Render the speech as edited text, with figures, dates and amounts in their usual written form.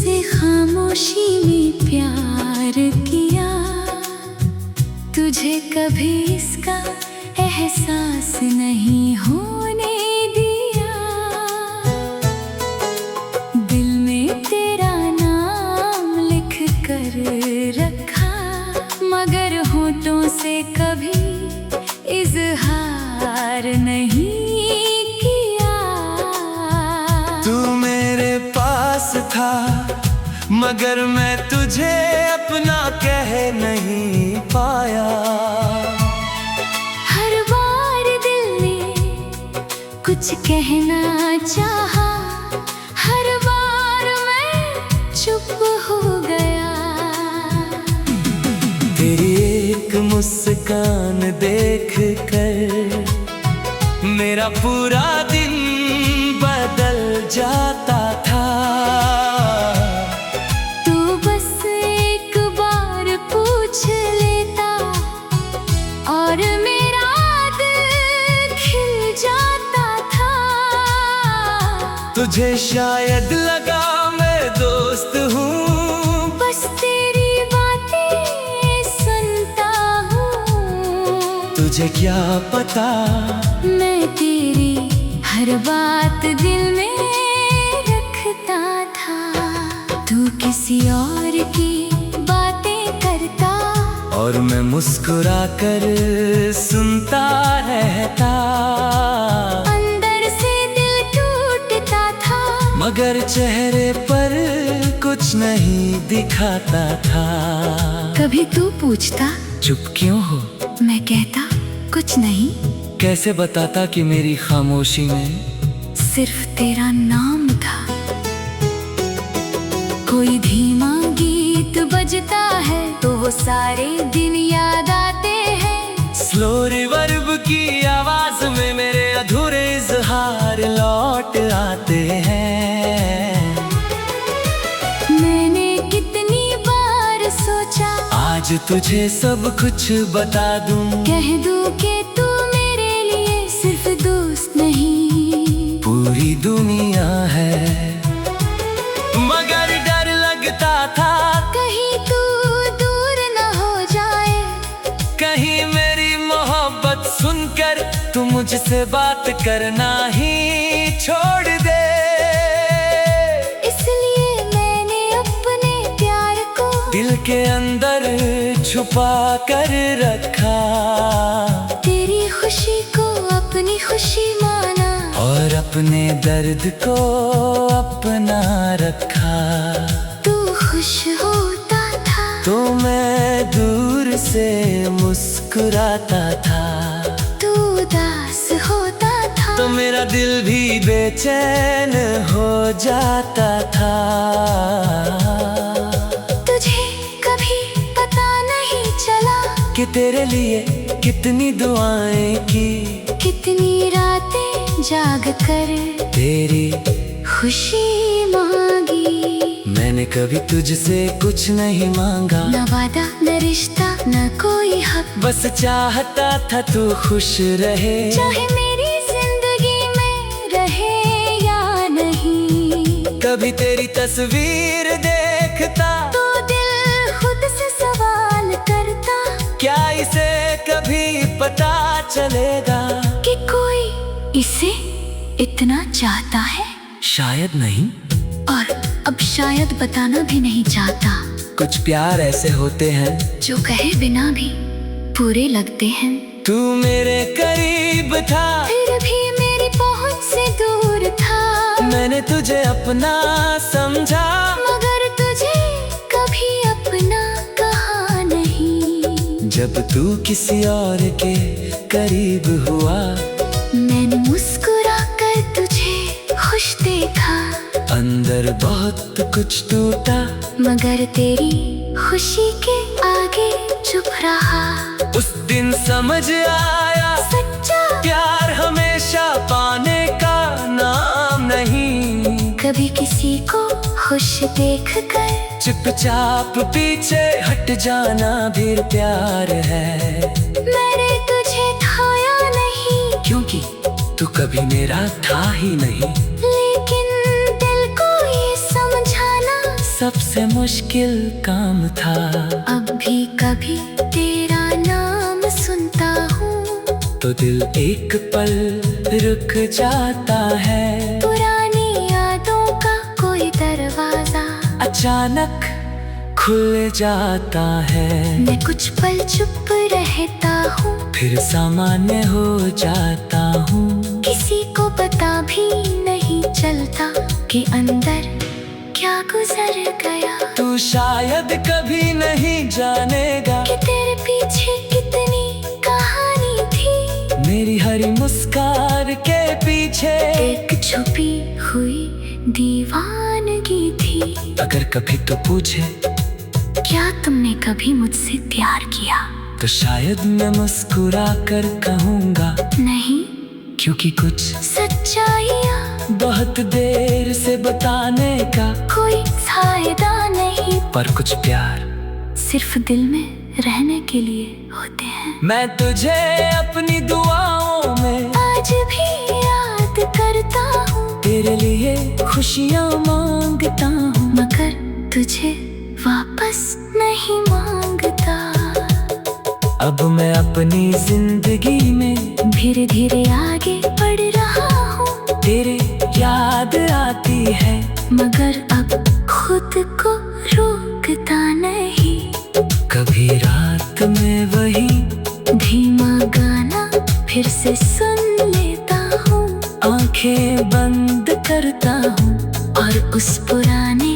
तुझसे खामोशी में प्यार किया, तुझे कभी इसका एहसास नहीं होने दिया। दिल में तेरा नाम लिख कर रखा, मगर होठों से कभी इजहार नहीं किया। तू मेरे पास था मगर मैं तुझे अपना कह नहीं पाया। हर बार दिल ने कुछ कहना चाहा, हर बार मैं चुप हो गया। तेरी एक मुस्कान देख कर मेरा पूरा दिन बदल जाता था। तू बस एक बार पूछ लेता और मेरा दिल खिल जाता था। तुझे शायद लगा मैं दोस्त हूँ, बस तेरी बातें सुनता हूँ। तुझे क्या पता मैं तेरी हर बात दिल में रखता था। तू किसी और की बातें करता और मैं मुस्कुरा कर सुनता रहता। अंदर से दिल टूटता था, मगर चेहरे पर कुछ नहीं दिखाता था। कभी तू पूछता चुप क्यों हो, मैं कहता कुछ नहीं। कैसे बताता कि मेरी खामोशी में सिर्फ तेरा नाम था। कोई धीमा गीत बजता है तो वो सारे दिन याद आते हैं। स्लो रिवर्ब की आवाज में मेरे अधूरे इजहार लौट आते हैं। मैंने कितनी बार सोचा आज तुझे सब कुछ बता दूं, कह दूं कि तू मेरे लिए सिर्फ दोस्त नहीं पूरी दुनिया है। मगर डर लगता था कहीं तू दूर न हो जाए, कहीं मेरी मोहब्बत सुनकर तू मुझसे बात करना ही छोड़ दे। इसलिए मैंने अपने प्यार को दिल के अंदर छुपा कर रखा। तेरी खुशी को अपनी खुशी माना और अपने दर्द को अपना रखा। तू खुश होता था तो मैं दूर से मुस्कुराता था, तू उदास होता था तो मेरा दिल भी बेचैन हो जाता था। तुझे कभी पता नहीं चला कि तेरे लिए कितनी दुआएं की, कितनी रातें जाग कर तेरी खुशी मांगी। मैंने कभी तुझसे कुछ नहीं मांगा, न वादा न रिश्ता न कोई हक, बस चाहता था तू खुश रहे। चाहे मेरी जिंदगी में रहे या नहीं। कभी तेरी तस्वीर देखता तो दिल खुद से सवाल करता, क्या इसे कभी पता चलेगा कि कोई इसे इतना चाहता है। शायद नहीं, और अब शायद बताना भी नहीं चाहता। कुछ प्यार ऐसे होते हैं जो कहे बिना भी पूरे लगते हैं। तू मेरे करीब था फिर भी मेरी पहुंच से दूर था। मैंने तुझे अपना समझा, मगर तुझे कभी अपना कहा नहीं। जब तू किसी और के करीब हुआ मैंने मुस्कुरा कर तुझे खुश देखा। अंदर बहुत कुछ टूटा, मगर तेरी खुशी के आगे चुप रहा। उस दिन समझ आया सच्चा प्यार हमेशा पाने का नाम नहीं। कभी किसी को खुश देख कर चुपचाप पीछे हट जाना भी प्यार है। मैंने तुझे ठाया नहीं, क्योंकि तू कभी मेरा था ही नहीं। लेकिन दिल को ये समझाना सबसे मुश्किल काम था। अब भी कभी तेरा नाम सुनता हूँ तो दिल एक पल रुक जाता है। पुरानी यादों का कोई दरवाजा अचानक खुल जाता है। मैं कुछ पल चुप रहता हूँ, फिर सामान्य हो जाता हूँ। किसी को पता भी नहीं चलता कि अंदर क्या गुजर गया। तू शायद कभी नहीं जानेगा कि तेरे पीछे कितनी कहानी थी। मेरी हरी मुस्कान के पीछे एक छुपी हुई दीवानगी थी। अगर कभी तो पूछे क्या तुमने कभी मुझसे प्यार किया, तो शायद मैं मुस्कुरा कर कहूँगा नहीं, क्योंकि कुछ सच्चाइयाँ बहुत देर से बताने का कोई फायदा नहीं। पर कुछ प्यार सिर्फ दिल में रहने के लिए होते हैं। मैं तुझे अपनी दुआओं में आज भी याद करता हूँ, तेरे लिए खुशियाँ मांगता हूँ। मगर तुझे वापस नहीं मांगता। अब मैं अपनी जिंदगी में धीरे धीरे आगे बढ़ रहा हूँ। तेरे याद आती है, मगर अब खुद को रोकता नहीं। कभी रात में वही धीमा गाना फिर से सुन लेता हूँ। आंखें बंद करता हूँ और उस पुराने